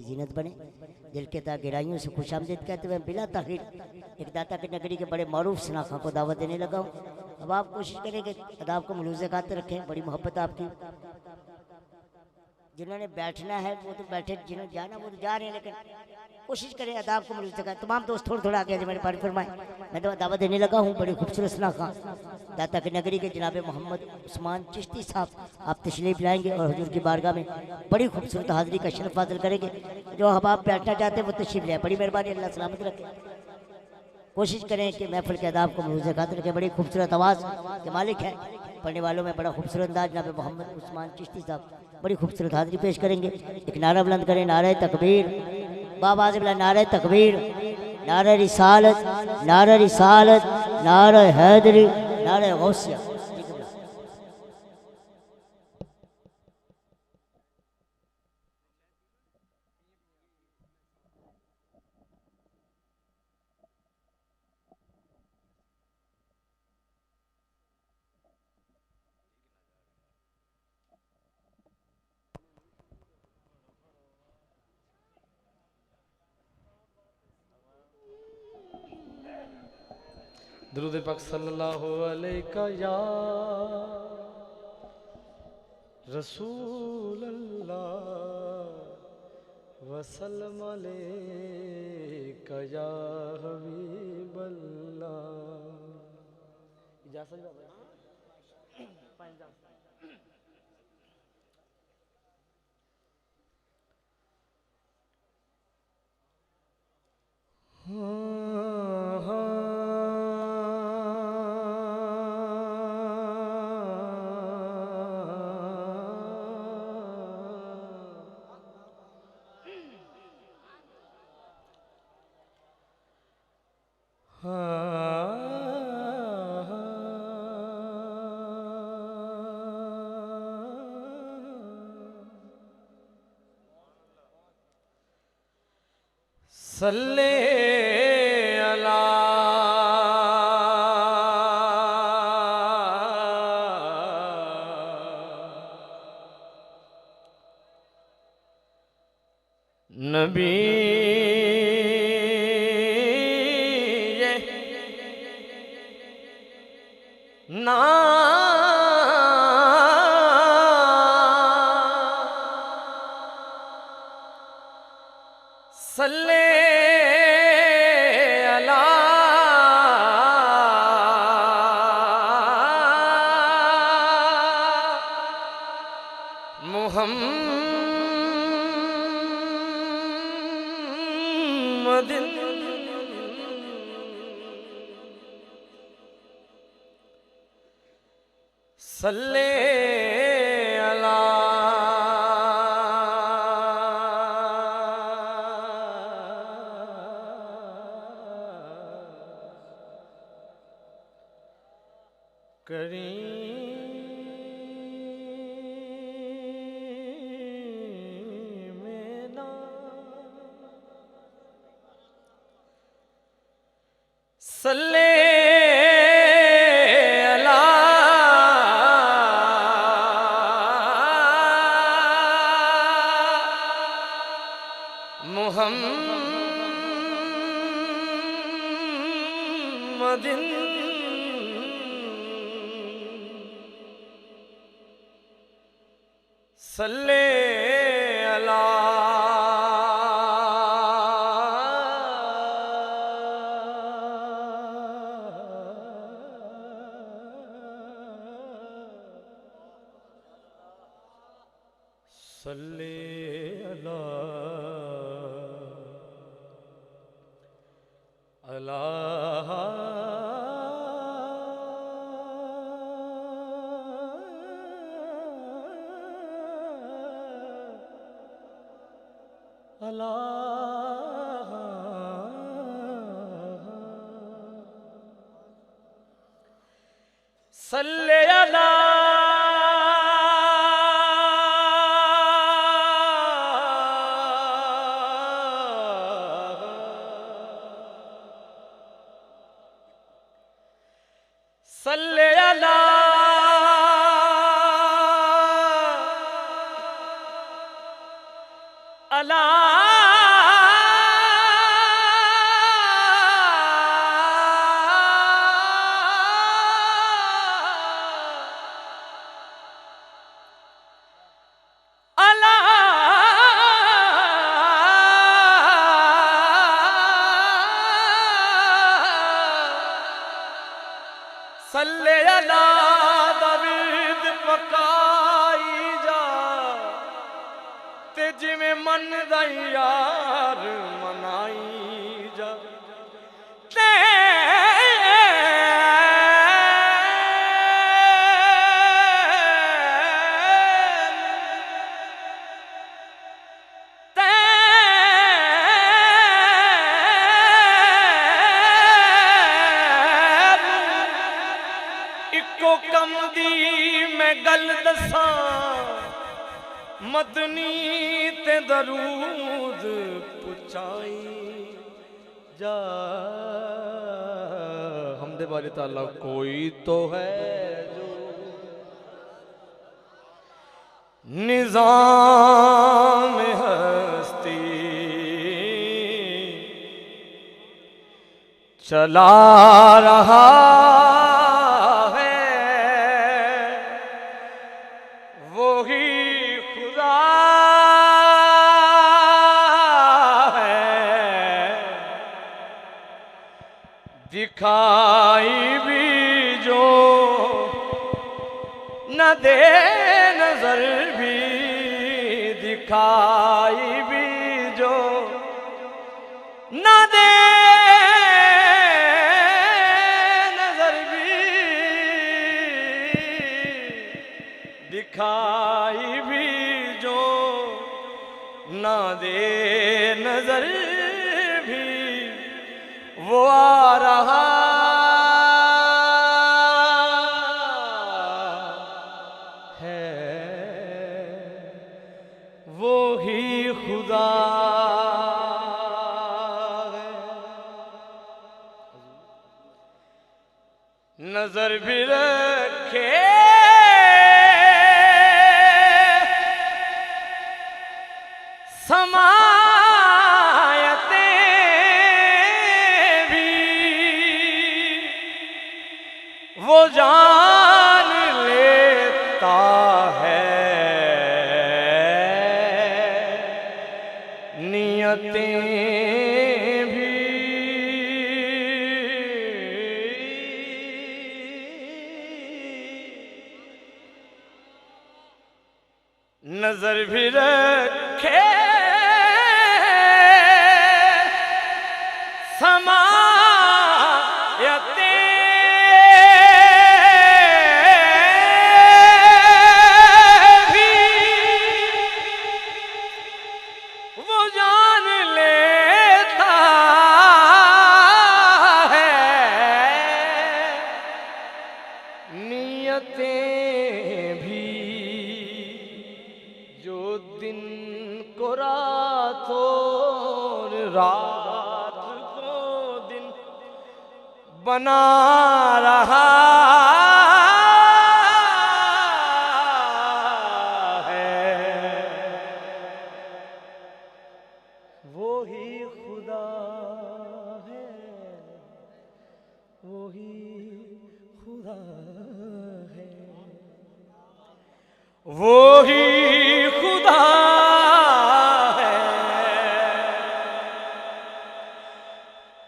की जीनत बने। दिल के ता गहराइयों से खुश आमदीद कहते हुए बिला ताखीर एक दाता की नगरी के बड़े मारूफ शनाखा को दावत देने लगा हूँ। अब आप कोशिश करें कि अदाब को मलूज़ खाते रखें, बड़ी मोहब्बत आपकी। जिन्होंने बैठना है वो तो बैठे, जिन्होंने जाना वो तो जा रहे हैं, लेकिन कोशिश करें अदाब को मलूज़ खाते। तमाम दोस्त थोड़ा थोड़ा आगे मेरे पास फरमाएं। मैं तो दावत देने लगा हूँ बड़ी खूबसूरत शनाखा दाता की नगरी के जनाब मोहम्मद उस्मान चिश्ती साहब, आप तशरीफ लाएंगे और हुजूर की बारगाह में बड़ी खूबसूरत हाज़िरी का शरफ हासिल करेंगे। जो अब आप बैठना चाहते हैं वो तशरीफ लाए, बड़ी मेहरबानी, अल्लाह सलामत रखे। कोशिश करें कि महफिल के अदाब को मलूज़ खातिर रखें। बड़ी खूबसूरत आवाज़ के मालिक है, पढ़ने वालों में बड़ा खूबसूरत अंदाज जनाब मोहम्मद उस्मान चिश्ती साहब बड़ी खूबसूरत हाज़िरी पेश करेंगे। एक नारा बुलंद करें, नारे तकबीर, बाबाज़ बिला नारे तकबीर, नारे रिसालत, नारे रिसालत, नारे हैदरी, नारे गौसिया। दुरूद पाक सल्लल्लाहु अलैका या रसूल अल्लाह वसल्लम अलैका या हबीब अल्लाह। इजाज़त बाबा। सल्ले अला नबी ना सल्ले मुहम्मदिन सल्ले अला करीमेना सल्ले अला मुहम्मदिन सल्ले अला सल्ले अला अला अला सल्ले अला सल्ले अला अला यार मनाई जा इको कम दी मैं गल दसा मदनी ते दरूद पुचाई जा हमदे बारी ताला कोई तो है जो निजाम हस्ती चला रहा दिखाई भी जो न दे नजर भी दिखाई भी जो न दे नजर भी दिखाई भी जो न दे नजर भी वो आ रहा है वो ही खुदा है। नजर भी रखे वो जान लेता है नियतें भी नजर भी रखे समायतें भी जो दिन को रात और रात को दिन बना रहा है वो ही खुदा है वो ही खुदा है वो ही खुदा है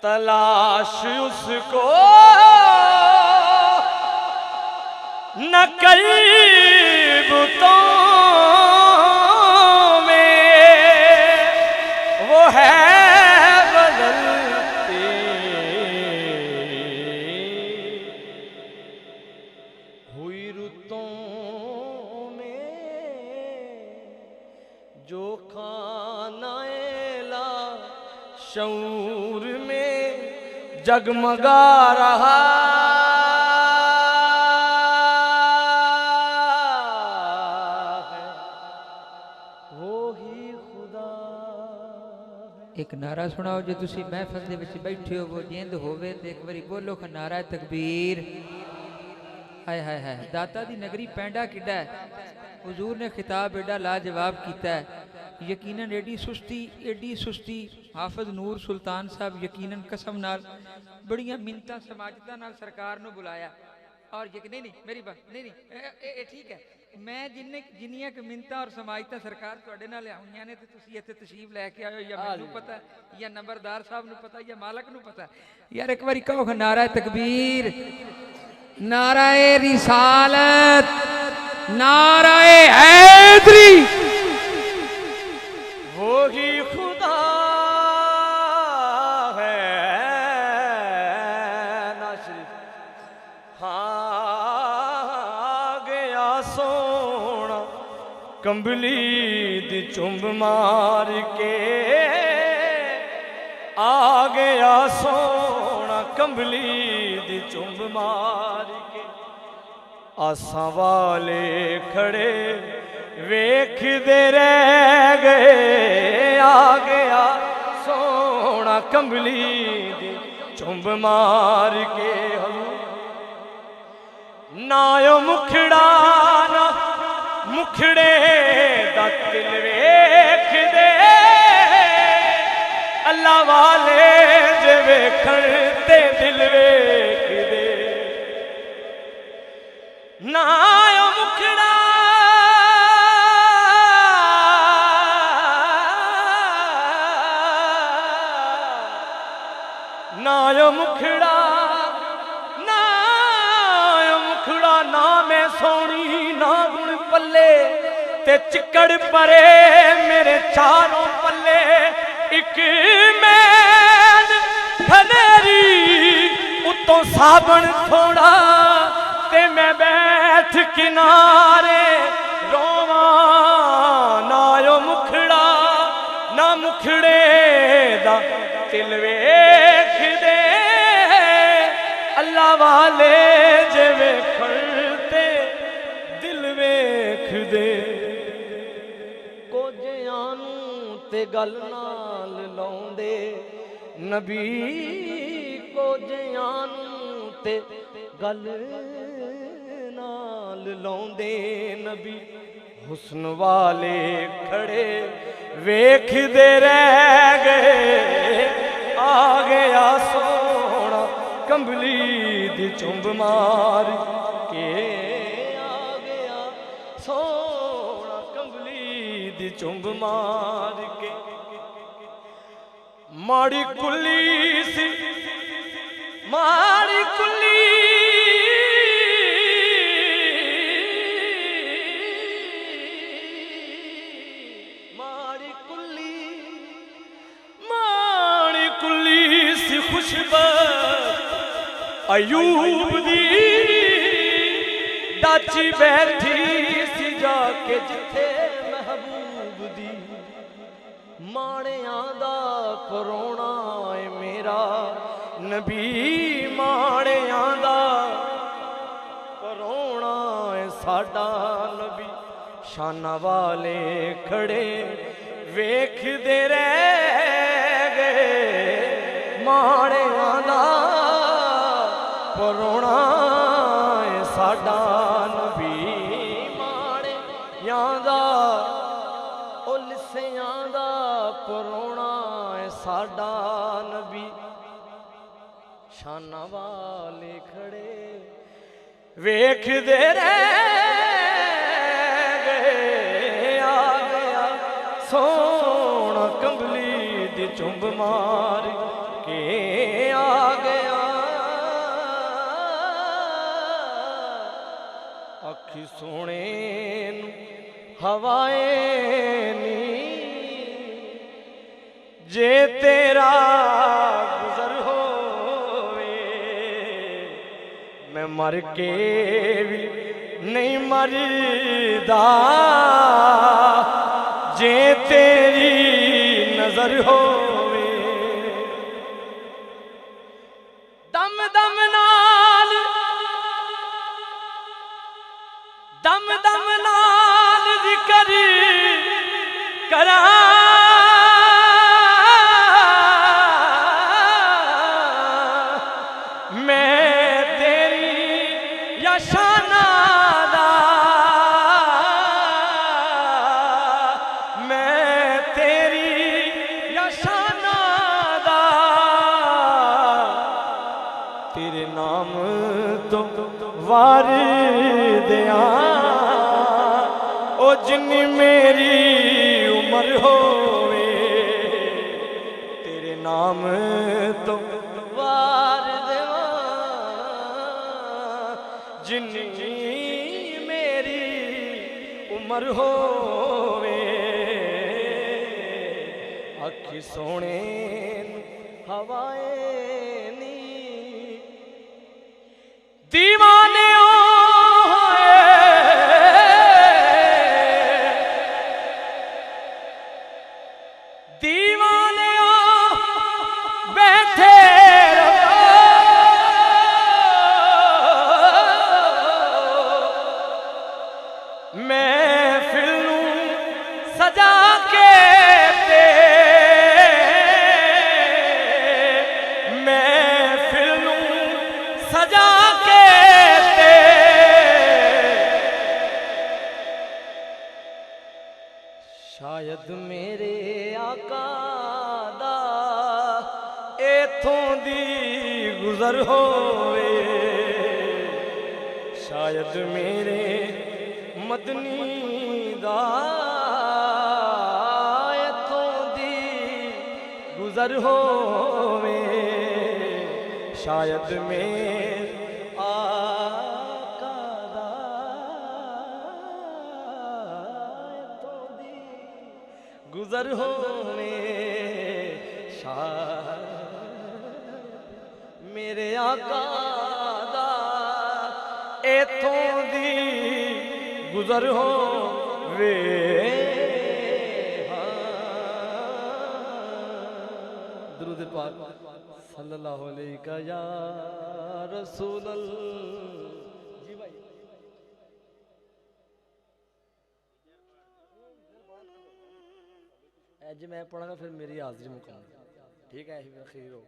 तलाश उसको न बुतों में वो है बदलती हुई रुतों जो खानाएला शऊर में जगमगा रहा है वो ही खुदा है। एक नारा सुनाओ जो तुसी महफिल दे विच बैठे हो वो जिंद होवे ते एक बारी बोलो नारा तकबीर। हाय हाय हाय दाता दी नगरी पैंडा किड्डा है। हुजूर ने खिताब एडा लाजवाब किया है। यकीनन एडी सुस्ती हाफिज नूर सुल्तान साहब यकीनन कसम नाल बड़ियां मिन्नतां समाजतां नाल सरकार नूं बुलाया और नहीं नहीं मेरी बात नहीं ठीक है मैं जिन्नियां क मिन्नतां और समाजतां सरकार तुहाडे नाल आईयां ने ते तुसीं इत्थे तशरीफ लैके आए हो या मैनूं पता या नंबरदार साहब नूं पता या मालक नूं पता यार एक बारी कहो नारा तकबीर नाराए रिसालत नाराए हैदरी वो वही खुदा है नाशरी हाँ गया सोना कंबली दी चुंब मार के आ गया सोना कंबली दी चुंब मार के आसां वाले खड़े वेखदे रह गए आ गया सोना कंबली दी चुंब मार के ना यो मुखड़ा ना मुखड़े दा दिल वेखदे अल्लाह वाले जे वेखण ते दिल वेखदे ना यो मुखड़ा ना यो मुखड़ा ना यो मुखड़ा ना मैं सोनी ना गुण पल्ले ते चिकड़ परे मेरे चारों पल्ले एक मैन खनेरी उतों साबण थोड़ा ते मैं बैठ किनारे रोवा ना यो मुखड़ा ना मुखड़े दा दिल वेख दे अल्लाह वाले जे वेखण ते दिल वेख दे कोजियां नूं ते गल नाल लाउंदे नबी कोजियां नूं ते गल नाल लाउंदे नबी हुस्न वाले खड़े वेखदे रह गए आ गया सोना कंबली दी चुंब मार के आ गया सोना कंबली दी चुंब मार के माड़ी कुली सी माड़ी कुली माड़ी कुली माड़ी कुली सी खुशबू अयूब दी दाची बैठी सी जाके जिथे महबूब दी माणियां दा परोना है मेरा नबी माणियां दा परोना है साडा नबी शाना वाले खड़े वेखदे रह गए माणियां दा परोना है साडा नबी माणियां दा लिसियां दा परोना है साडा नबी शाना वाले खड़े वेखदे रह गए आ गया सोना कंबली दी चुंब मार के आ गया अखी सोने नू हवाए नी जे तेरा गुजर होवे मैं मर के भी नहीं मरदा जे तेरी नजर होवे दम दम नाल दम दम नाल जिक्र करा मैं तेरी यशाना दा मैं तेरी यशाना दा तेरे नाम तो वार दिया ओ जिन्नी मेरी उम्र होवे तेरे नाम तो वार देवा जिन्नी मेरी उम्र होवे अखी सोने हवाए नी दीवाने होए दीवाने बैठे मैं फिल्म सजा के मैं फिल्म सजा के शायद मेरे आका दा इथों दी गुजर होवे शायद मेरे मदनी दा इथों दी गुजर होवे शायद मेरे आका दा इथों दी गुजर होवे शायद मेरे आका दा इथों दी गुजर हो वे दुरूद पाक सल्लल्लाहु अलैहि या रसूल अल्लाह। जी भाई आज मैं पढ़ागा फिर मेरी हाजिरी मुकाऊंगा ठीक है खीर हो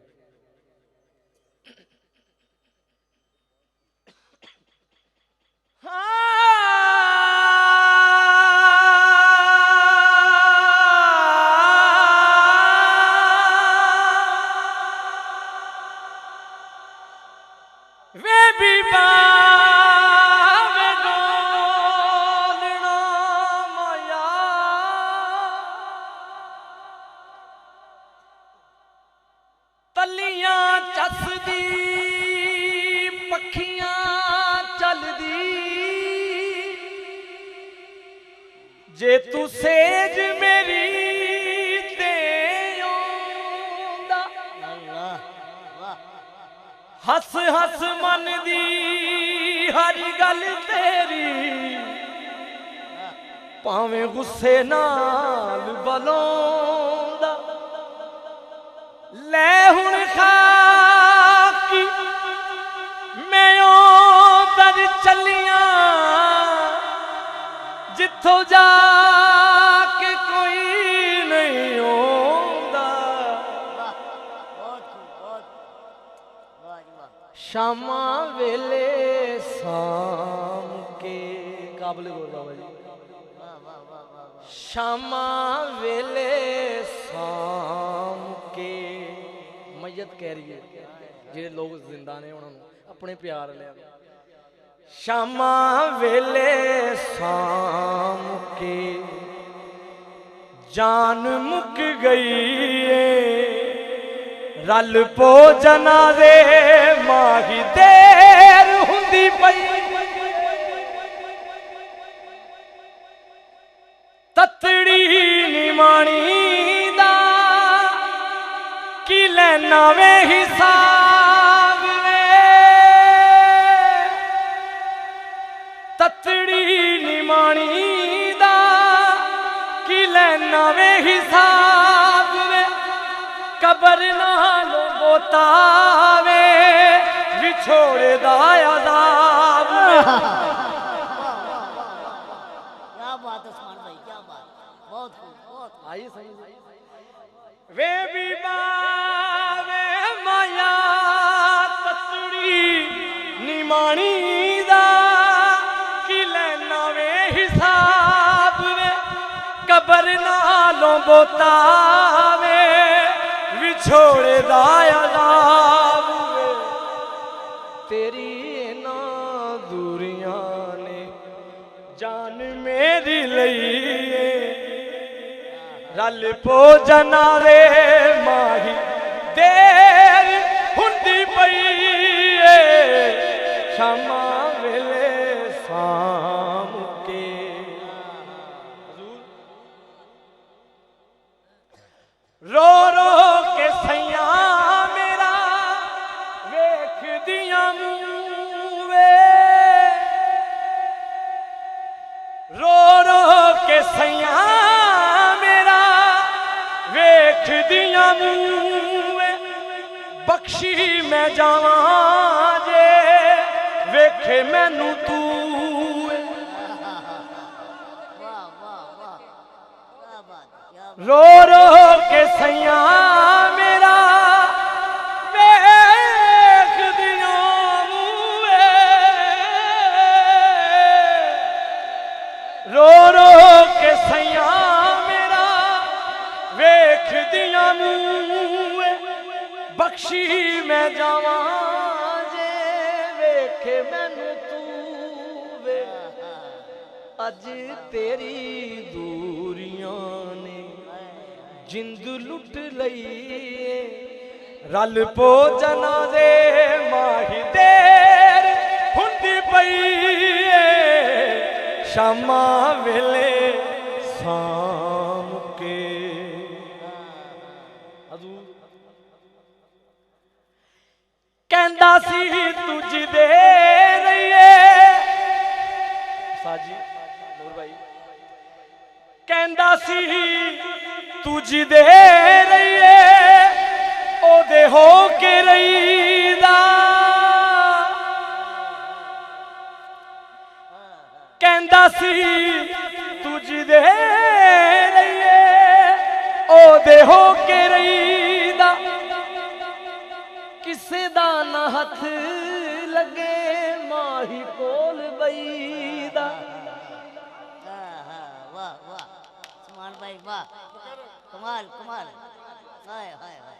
वे भी बावे गोलना माया तलियां चसदी पखियां चलदी जे तू सेज मेरी ते आंदा हस हस मन दी हर गल तेरी भावें गुस्से नाल बलोंदा ले हुण खाकी मैं ओदर चलियां जिथों जाके कोई नहीं आंदा शामा वेले साम के काबले बोल बाबा जी शामा वेले साम के मैयत कह रही है जेडे लोग जिंदा ने उन्होंने अपने प्यार लिया शामा वेले साम के जान मुक गई रल पो जनाजे माही देर हुंदी पई ततड़ी निमाणी दा की लेना वे हिसाब वे ततड़ी निमाणी दा की लेना वे हिसाब वे कबर नालो बोतावे विछोड़े दा अज़ाब क्या बात है उस्मान भाई क्या बात बहुत खूब बहुत आई सही वे भी बावे माया ततड़ी निमाणी दा की लेना वे हिसाब वे कबर नालों बोतावे विछोड़े दा अज़ाब वे तेरी ना दूरियां ने जान मेरी लई रल पो जनारे माही देर हुंदी पई शामा वेले शाम के रो दियां मूए बख्शी मैं जावां जे वेखे मैनू तू वाह वाह वाह, क्या बात क्या बात। रो रो के सैया मेरा वेख दियां मूए रो रो के सैया मेरा वेख दियां मूए बख्शी मैं जावां जे वेखे मैनू तू वे अज तेरी दूरियां ने जिंद लुट लई रल पो जनाजे माही देर हुंदी पई शामा वेले साम के कहंदा सी तुझ दे रहीए साजी नूर भाई कहंदा सी तुझ दे रहीए ओदे हो के रहीदा कहंदा सी तुझ दे रहीए ओदे हो के रहीदा किसे दा ना हथ लगे माही कोल बईदा वाह वाह सुमान भाई वाह, कमाल कमाल, हाय हाय हाय,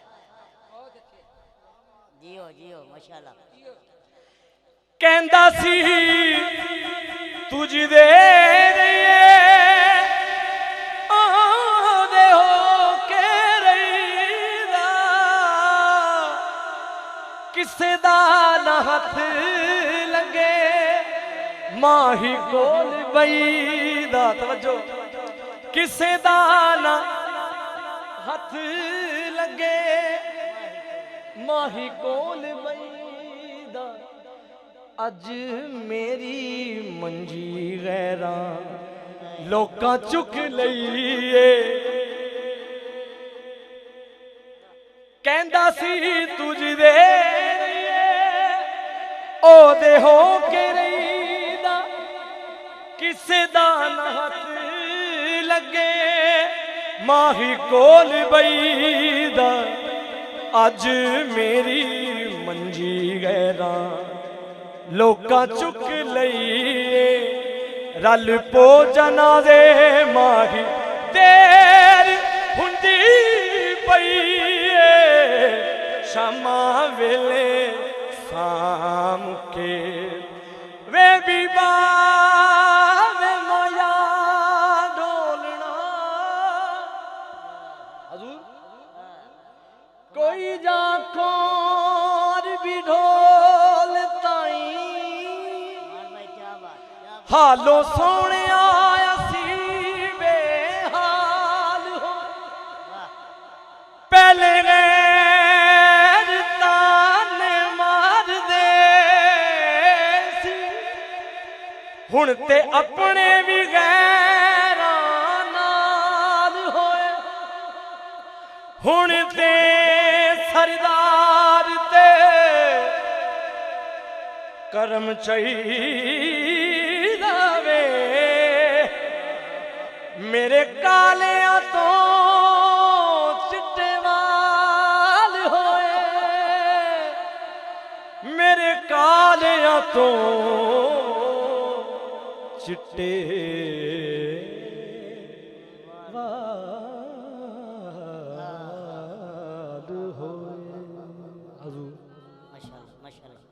जियो जियो माशाल्लाह। कहंदा सी तुझ दे रहीए ओदे हो के रहीदा किसे दा ना हथ लगे माही कोल बईदा तवज्जो किसे दा ना हथ लगे माही कोल बईदा अज मेरी मंजी गैरा लोकां चुक लईए कहंदा सी तुझ दे ओदे हो के रहीदा किसे दा ना हथ लगे माही कोल बईदा अज मेरी मंजी गैरा लोकां चुक लईए रल पो जनाजे माही देर हुंदी पई शामा वेले साम के वे बीबा वे माया डोलना हजूर कोई जा कोर भी ढोल ताई सुमान भाई क्या बात क्या बात। हालो सोने असी बेहाल हो वाह पहले गैर ताने मार दे सी हुण ते अपने भी गैरां नाल होए हुण ते सरदार ते करम चाहिदा वे मेरे कालियां तो चिट्टे वाल होए मेरे कालियां तो चिट्टे वाल होए हजूर माशाल्लाह माशाल्लाह।